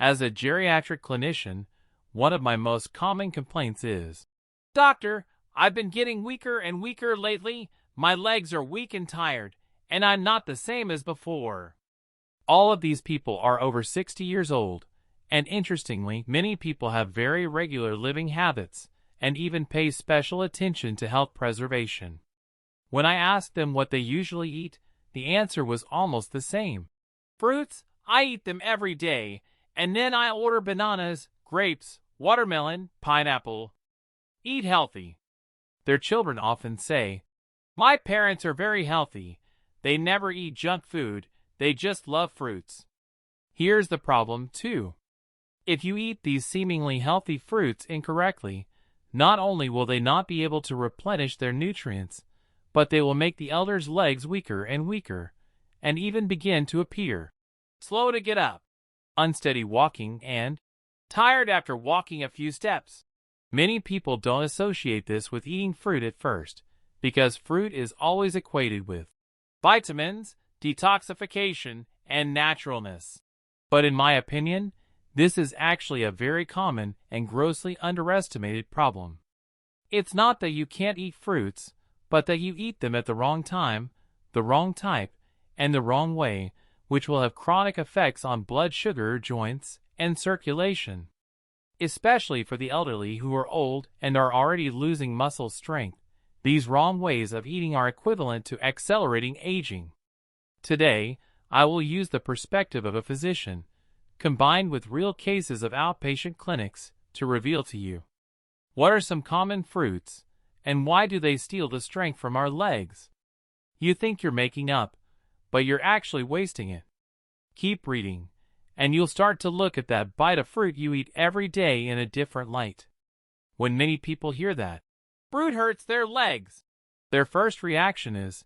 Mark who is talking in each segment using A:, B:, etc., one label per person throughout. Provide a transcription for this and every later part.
A: As a geriatric clinician, one of my most common complaints is, "Doctor, I've been getting weaker and weaker lately. My legs are weak and tired, and I'm not the same as before." All of these people are over 60 years old, and interestingly, many people have very regular living habits and even pay special attention to health preservation. When I asked them what they usually eat, the answer was almost the same. "Fruits, I eat them every day, and then I order bananas, grapes, watermelon, pineapple. Eat healthy." Their children often say, "My parents are very healthy. They never eat junk food, they just love fruits." Here's the problem, too. If you eat these seemingly healthy fruits incorrectly, not only will they not be able to replenish their nutrients, but they will make the elder's legs weaker and weaker, and even begin to appear slow to get up, unsteady walking, and tired after walking a few steps. Many people don't associate this with eating fruit at first, because fruit is always equated with vitamins, detoxification, and naturalness. But in my opinion, this is actually a very common and grossly underestimated problem. It's not that you can't eat fruits, but that you eat them at the wrong time, the wrong type, and the wrong way, which will have chronic effects on blood sugar, joints, and circulation. Especially for the elderly who are old and are already losing muscle strength, these wrong ways of eating are equivalent to accelerating aging. Today, I will use the perspective of a physician, combined with real cases of outpatient clinics, to reveal to you what are some common fruits, and why do they steal the strength from our legs. You think you're making up, but you're actually wasting it. Keep reading, and you'll start to look at that bite of fruit you eat every day in a different light. When many people hear that fruit hurts their legs, their first reaction is,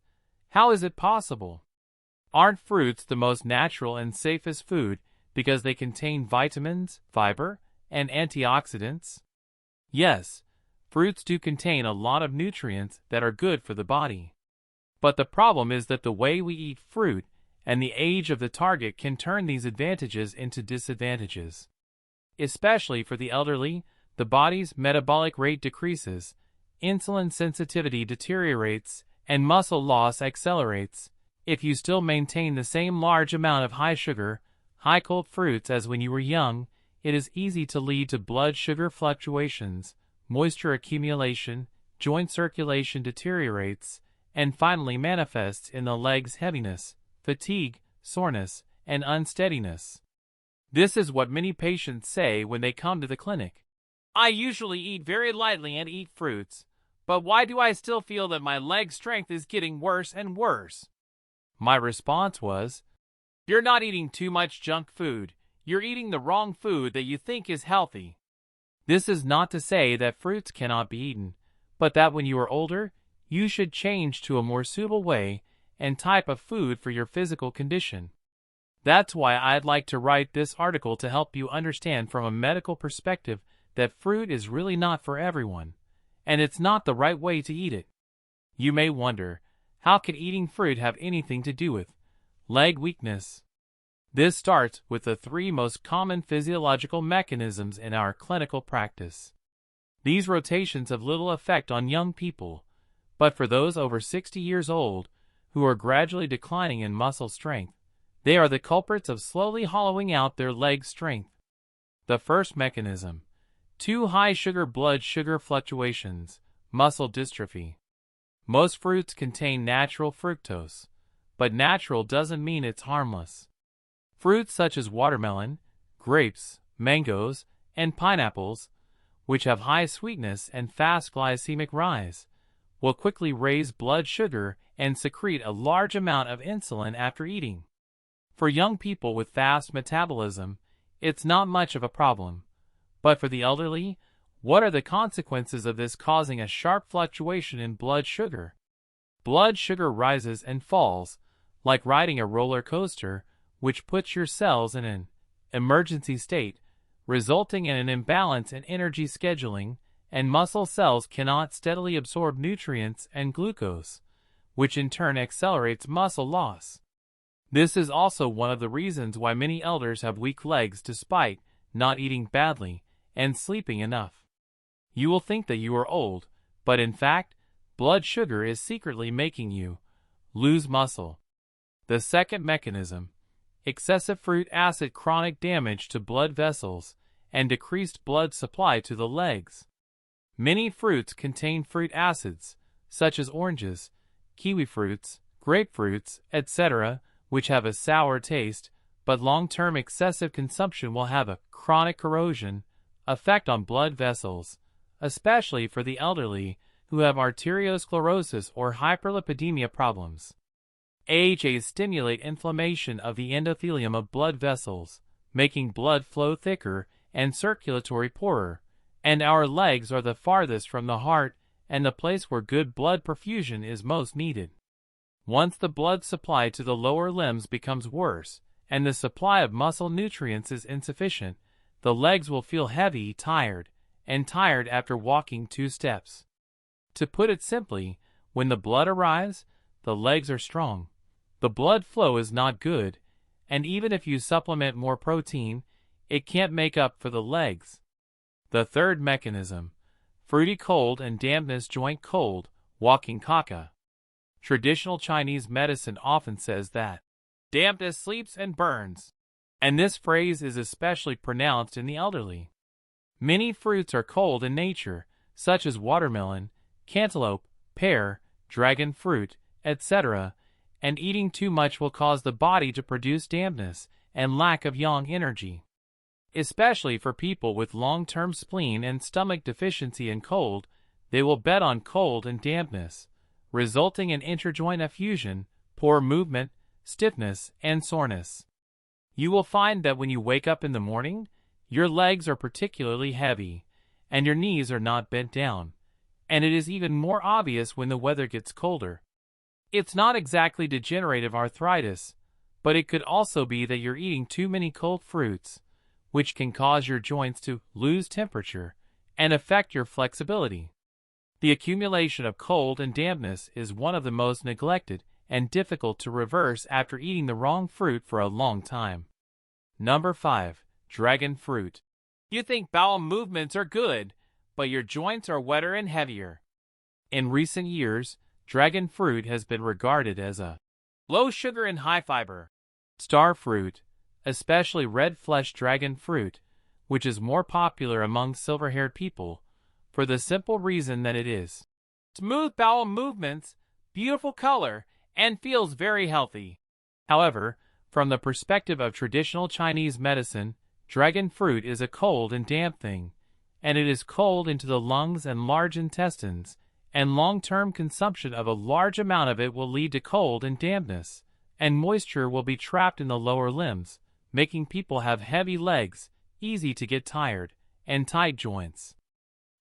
A: how is it possible? Aren't fruits the most natural and safest food because they contain vitamins, fiber, and antioxidants? Yes, fruits do contain a lot of nutrients that are good for the body. But the problem is that the way we eat fruit and the age of the target can turn these advantages into disadvantages. Especially for the elderly, the body's metabolic rate decreases, insulin sensitivity deteriorates, and muscle loss accelerates. If you still maintain the same large amount of high-sugar, high-cold fruits as when you were young, it is easy to lead to blood sugar fluctuations, moisture accumulation, joint circulation deteriorates, and finally manifests in the legs' heaviness, fatigue, soreness, and unsteadiness. This is what many patients say when they come to the clinic. "I usually eat very lightly and eat fruits, but why do I still feel that my leg strength is getting worse and worse?" My response was, "You're not eating too much junk food. You're eating the wrong food that you think is healthy." This is not to say that fruits cannot be eaten, but that when you are older, you should change to a more suitable way and type of food for your physical condition. That's why I'd like to write this article to help you understand from a medical perspective that fruit is really not for everyone, and it's not the right way to eat it. You may wonder, how could eating fruit have anything to do with leg weakness? This starts with the three most common physiological mechanisms in our clinical practice. These rotations have little effect on young people, but for those over 60 years old, who are gradually declining in muscle strength, they are the culprits of slowly hollowing out their leg strength. The first mechanism: too high sugar blood sugar fluctuations, muscle dystrophy. Most fruits contain natural fructose, but natural doesn't mean it's harmless. Fruits such as watermelon, grapes, mangoes, and pineapples, which have high sweetness and fast glycemic rise, will quickly raise blood sugar and secrete a large amount of insulin after eating. For young people with fast metabolism, it's not much of a problem. But for the elderly, what are the consequences of this causing a sharp fluctuation in blood sugar? Blood sugar rises and falls, like riding a roller coaster, which puts your cells in an emergency state, resulting in an imbalance in energy scheduling, and muscle cells cannot steadily absorb nutrients and glucose, which in turn accelerates muscle loss. This is also one of the reasons why many elders have weak legs despite not eating badly, and sleeping enough. You will think that you are old, but in fact, blood sugar is secretly making you lose muscle. The second mechanism, excessive fruit acid, chronic damage to blood vessels and decreased blood supply to the legs. Many fruits contain fruit acids, such as oranges, kiwi fruits, grapefruits, etc., which have a sour taste, but long-term excessive consumption will have a chronic corrosion effect on blood vessels, especially for the elderly who have arteriosclerosis or hyperlipidemia problems. AHAs stimulate inflammation of the endothelium of blood vessels, making blood flow thicker and circulatory poorer, and our legs are the farthest from the heart and the place where good blood perfusion is most needed. Once the blood supply to the lower limbs becomes worse and the supply of muscle nutrients is insufficient, the legs will feel heavy, tired after walking 2 steps. To put it simply, when the blood arrives, the legs are strong. The blood flow is not good, and even if you supplement more protein, it can't make up for the legs. The third mechanism, fruity cold and dampness, joint cold, walking caca. Traditional Chinese medicine often says that dampness sleeps and burns, and this phrase is especially pronounced in the elderly. Many fruits are cold in nature, such as watermelon, cantaloupe, pear, dragon fruit, etc., and eating too much will cause the body to produce dampness and lack of yang energy. Especially for people with long-term spleen and stomach deficiency in cold, they will bet on cold and dampness, resulting in interjoint effusion, poor movement, stiffness, and soreness. You will find that when you wake up in the morning, your legs are particularly heavy, and your knees are not bent down, and it is even more obvious when the weather gets colder. It's not exactly degenerative arthritis, but it could also be that you're eating too many cold fruits, which can cause your joints to lose temperature and affect your flexibility. The accumulation of cold and dampness is one of the most neglected and difficult to reverse after eating the wrong fruit for a long time. Number 5. Dragon fruit. You think bowel movements are good, but your joints are wetter and heavier. In recent years, dragon fruit has been regarded as a low sugar and high fiber star fruit, especially red flesh dragon fruit, which is more popular among silver-haired people, for the simple reason that it is smooth bowel movements, beautiful color, and feels very healthy. However, from the perspective of traditional Chinese medicine, dragon fruit is a cold and damp thing, and it is cold into the lungs and large intestines, and long-term consumption of a large amount of it will lead to cold and dampness, and moisture will be trapped in the lower limbs, making people have heavy legs, easy to get tired, and tight joints.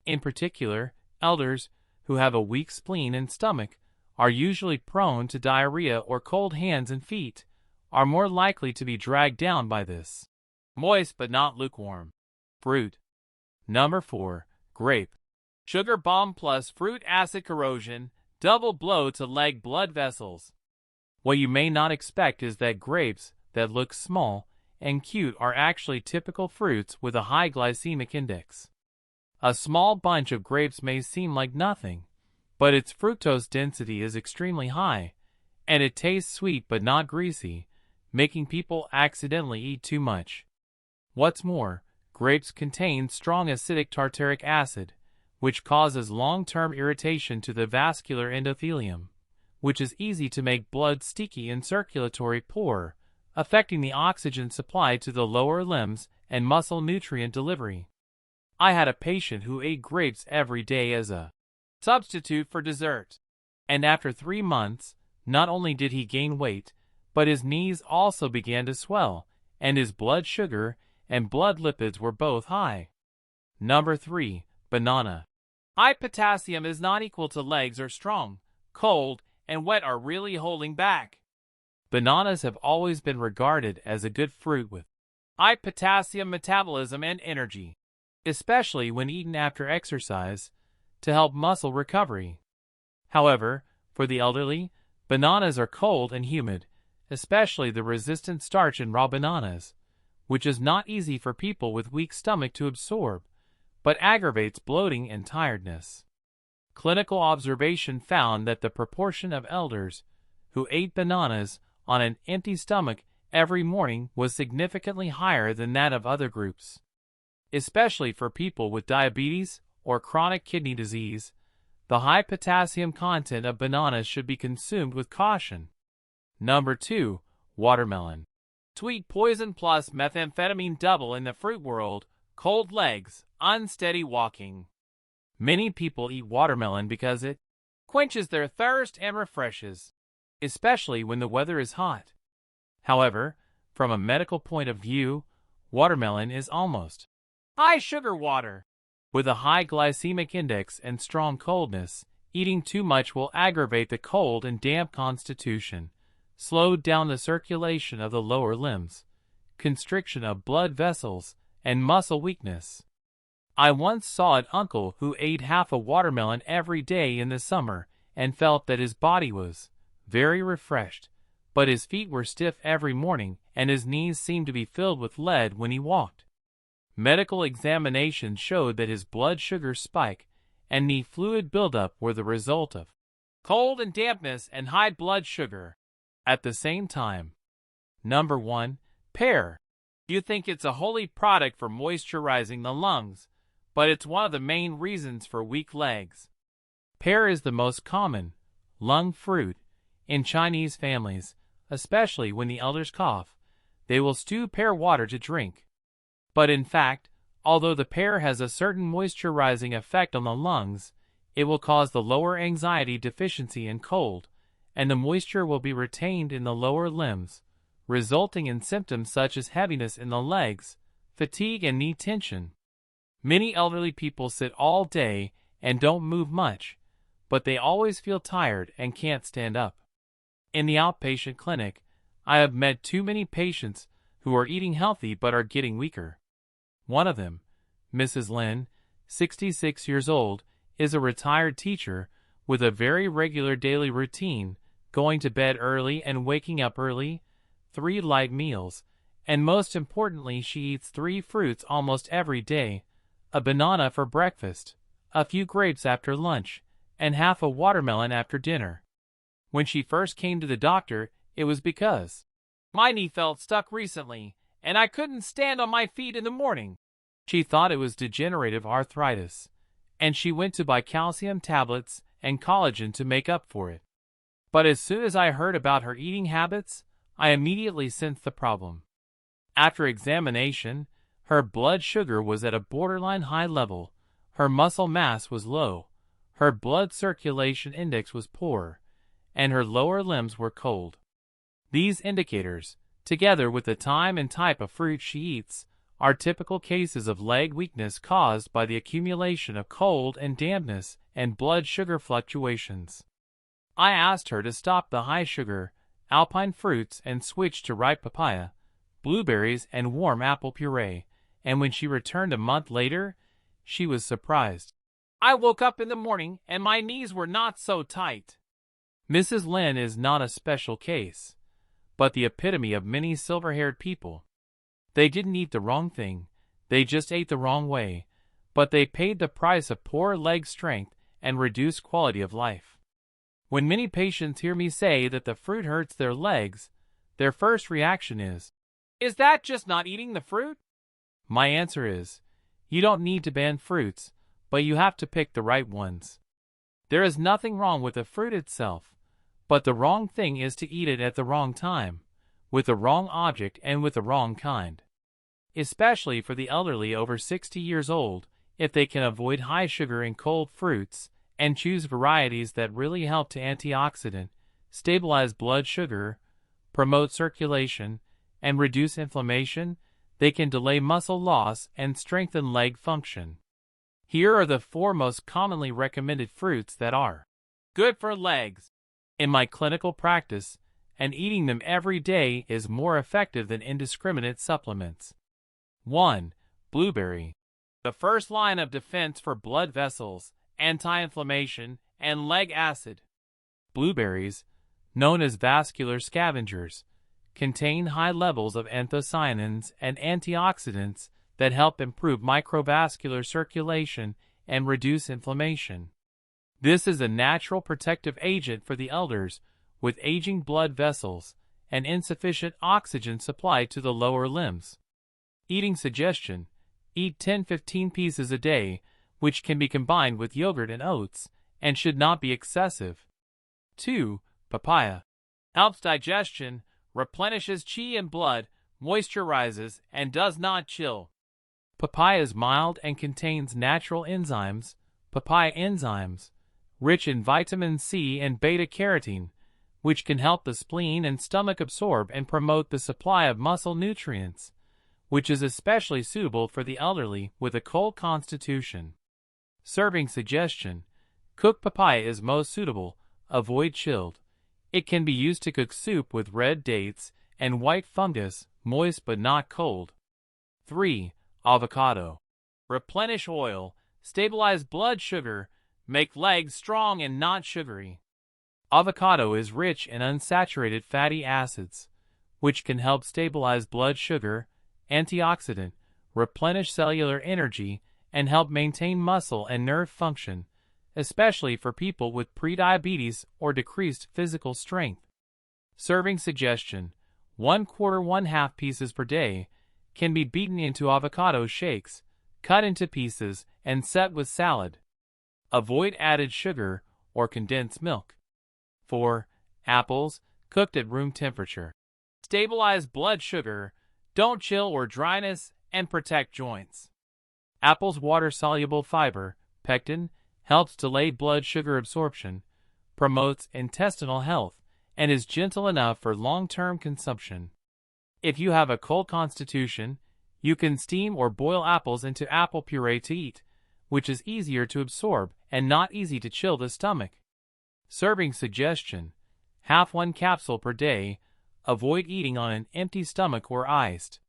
A: In particular, elders, who have a weak spleen and stomach, are usually prone to diarrhea, or cold hands and feet, are more likely to be dragged down by this moist but not lukewarm fruit. Number 4. Grape. Sugar bomb plus fruit acid corrosion, double blow to leg blood vessels. What you may not expect is that grapes that look small and cute are actually typical fruits with a high glycemic index. A small bunch of grapes may seem like nothing, but its fructose density is extremely high, and it tastes sweet but not greasy, making people accidentally eat too much. What's more, grapes contain strong acidic tartaric acid, which causes long-term irritation to the vascular endothelium, which is easy to make blood sticky and circulatory poor, affecting the oxygen supply to the lower limbs and muscle nutrient delivery. I had a patient who ate grapes every day as a substitute for dessert, and after 3 months, not only did he gain weight, but his knees also began to swell, and his blood sugar and blood lipids were both high. Number 3. Banana. High potassium is not equal to legs are strong, cold, and wet are really holding back. Bananas have always been regarded as a good fruit with high potassium metabolism and energy, especially when eaten after exercise, to help muscle recovery. However, for the elderly, bananas are cold and humid, especially the resistant starch in raw bananas, which is not easy for people with weak stomach to absorb, but aggravates bloating and tiredness. Clinical observation found that the proportion of elders who ate bananas on an empty stomach every morning was significantly higher than that of other groups. Especially for people with diabetes or chronic kidney disease, the high potassium content of bananas should be consumed with caution. Number 2. Watermelon. Sweet poison plus methamphetamine double in the fruit world, cold legs, unsteady walking. Many people eat watermelon because it quenches their thirst and refreshes, especially when the weather is hot. However, from a medical point of view, watermelon is almost high sugar water. With a high glycemic index and strong coldness, eating too much will aggravate the cold and damp constitution, slow down the circulation of the lower limbs, constriction of blood vessels, and muscle weakness. I once saw an uncle who ate half a watermelon every day in the summer and felt that his body was very refreshed, but his feet were stiff every morning and his knees seemed to be filled with lead when he walked. Medical examinations showed that his blood sugar spike and knee fluid buildup were the result of cold and dampness and high blood sugar at the same time. Number 1. Pear. You think it's a holy product for moisturizing the lungs, but it's one of the main reasons for weak legs. Pear is the most common lung fruit in Chinese families, especially when the elders cough. They will stew pear water to drink. But in fact, although the pear has a certain moisturizing effect on the lungs, it will cause the lower anxiety deficiency and cold, and the moisture will be retained in the lower limbs, resulting in symptoms such as heaviness in the legs, fatigue and knee tension. Many elderly people sit all day and don't move much, but they always feel tired and can't stand up. In the outpatient clinic, I have met too many patients who are eating healthy but are getting weaker. One of them, Mrs. Lin, 66 years old, is a retired teacher with a very regular daily routine, going to bed early and waking up early, 3 light meals, and most importantly she eats 3 fruits almost every day, a banana for breakfast, a few grapes after lunch, and half a watermelon after dinner. When she first came to the doctor, it was because my knee felt stuck recently, and I couldn't stand on my feet in the morning. She thought it was degenerative arthritis, and she went to buy calcium tablets and collagen to make up for it. But as soon as I heard about her eating habits, I immediately sensed the problem. After examination, her blood sugar was at a borderline high level, her muscle mass was low, her blood circulation index was poor, and her lower limbs were cold. These indicators, together with the time and type of fruit she eats, are typical cases of leg weakness caused by the accumulation of cold and dampness and blood sugar fluctuations. I asked her to stop the high-sugar, alpine fruits and switch to ripe papaya, blueberries and warm apple puree, and when she returned a month later, she was surprised. I woke up in the morning and my knees were not so tight. Mrs. Lin is not a special case, but the epitome of many silver-haired people. They didn't eat the wrong thing, they just ate the wrong way, but they paid the price of poor leg strength and reduced quality of life. When many patients hear me say that the fruit hurts their legs, their first reaction is that just not eating the fruit? My answer is, you don't need to ban fruits, but you have to pick the right ones. There is nothing wrong with the fruit itself, but the wrong thing is to eat it at the wrong time, with the wrong object and with the wrong kind. Especially for the elderly over 60 years old, if they can avoid high sugar and cold fruits, and choose varieties that really help to antioxidant, stabilize blood sugar, promote circulation, and reduce inflammation, they can delay muscle loss and strengthen leg function. Here are the 4 most commonly recommended fruits that are good for legs. In my clinical practice, and eating them every day is more effective than indiscriminate supplements. 1. Blueberry. The first line of defense for blood vessels, anti-inflammation, and leg acid. Blueberries, known as vascular scavengers, contain high levels of anthocyanins and antioxidants that help improve microvascular circulation and reduce inflammation. This is a natural protective agent for the elders with aging blood vessels and insufficient oxygen supply to the lower limbs. Eating suggestion: eat 10-15 pieces a day, which can be combined with yogurt and oats, and should not be excessive. 2. Papaya. Helps digestion, replenishes qi and blood, moisturizes, and does not chill. Papaya is mild and contains natural enzymes, papaya enzymes, rich in vitamin C and beta-carotene, which can help the spleen and stomach absorb and promote the supply of muscle nutrients, which is especially suitable for the elderly with a cold constitution. Serving suggestion: cooked papaya is most suitable, avoid chilled. It can be used to cook soup with red dates and white fungus, moist but not cold. 3. Avocado. Replenish oil, stabilize blood sugar, make legs strong and not sugary. Avocado is rich in unsaturated fatty acids, which can help stabilize blood sugar, antioxidant, replenish cellular energy, and help maintain muscle and nerve function, especially for people with prediabetes or decreased physical strength. Serving suggestion: 1/4–1/2 pieces per day, can be beaten into avocado shakes, cut into pieces, and set with salad. Avoid added sugar or condensed milk. 4. Apples, cooked at room temperature. Stabilize blood sugar, don't chill or dryness, and protect joints. Apples' water-soluble fiber, pectin, helps delay blood sugar absorption, promotes intestinal health, and is gentle enough for long-term consumption. If you have a cold constitution, you can steam or boil apples into apple puree to eat, which is easier to absorb and not easy to chill the stomach. Serving suggestion: half 1 capsule per day, avoid eating on an empty stomach or iced.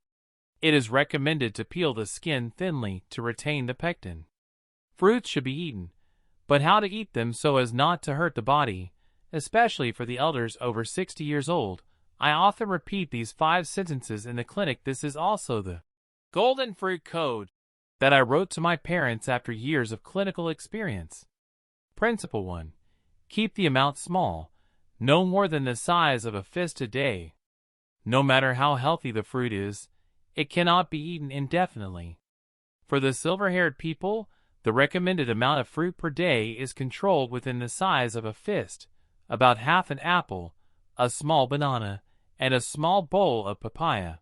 A: It is recommended to peel the skin thinly to retain the pectin. Fruits should be eaten, but how to eat them so as not to hurt the body, especially for the elders over 60 years old. I often repeat these 5 sentences in the clinic. This is also the golden fruit code that I wrote to my parents after years of clinical experience. Principle 1. Keep the amount small, no more than the size of a fist a day. No matter how healthy the fruit is, it cannot be eaten indefinitely. For the silver-haired people, the recommended amount of fruit per day is controlled within the size of a fist, about half an apple, a small banana, and a small bowl of papaya.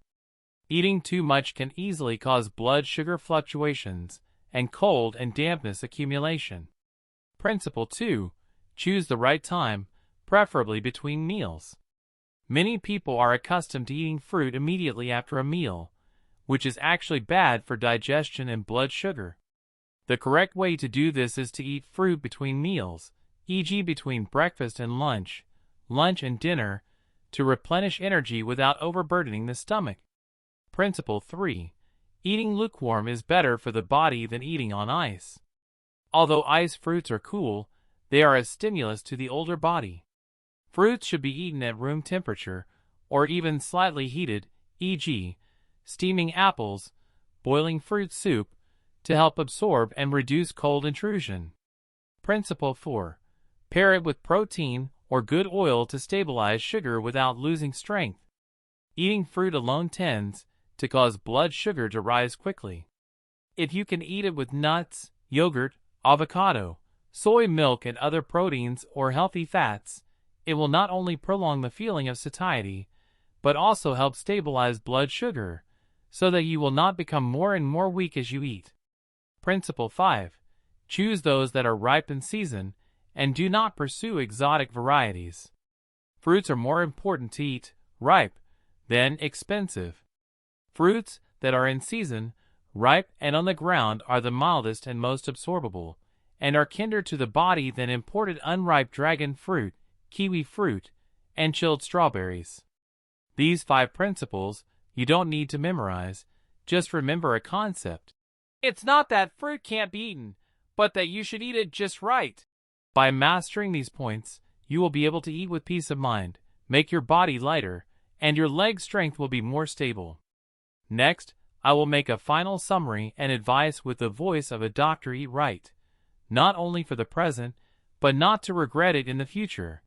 A: Eating too much can easily cause blood sugar fluctuations and cold and dampness accumulation. Principle 2. Choose the right time, preferably between meals. Many people are accustomed to eating fruit immediately after a meal, which is actually bad for digestion and blood sugar. The correct way to do this is to eat fruit between meals, e.g. between breakfast and lunch and dinner, to replenish energy without overburdening the stomach. Principle 3. Eating lukewarm is better for the body than eating on ice. Although ice fruits are cool, they are a stimulus to the older body. Fruits should be eaten at room temperature, or even slightly heated, e.g., steaming apples, boiling fruit soup, to help absorb and reduce cold intrusion. Principle 4. Pair it with protein or good oil to stabilize sugar without losing strength. Eating fruit alone tends to cause blood sugar to rise quickly. If you can eat it with nuts, yogurt, avocado, soy milk, and other proteins or healthy fats, it will not only prolong the feeling of satiety, but also help stabilize blood sugar, so that you will not become more and more weak as you eat. Principle 5. Choose those that are ripe in season, and do not pursue exotic varieties. Fruits are more important to eat ripe than expensive. Fruits that are in season, ripe, and on the ground are the mildest and most absorbable, and are kinder to the body than imported unripe dragon fruit, kiwi fruit, and chilled strawberries. These 5 principles you don't need to memorize, just remember a concept. It's not that fruit can't be eaten, but that you should eat it just right. By mastering these points, you will be able to eat with peace of mind, make your body lighter, and your leg strength will be more stable. Next, I will make a final summary and advice with the voice of a doctor. Eat right, not only for the present, but not to regret it in the future.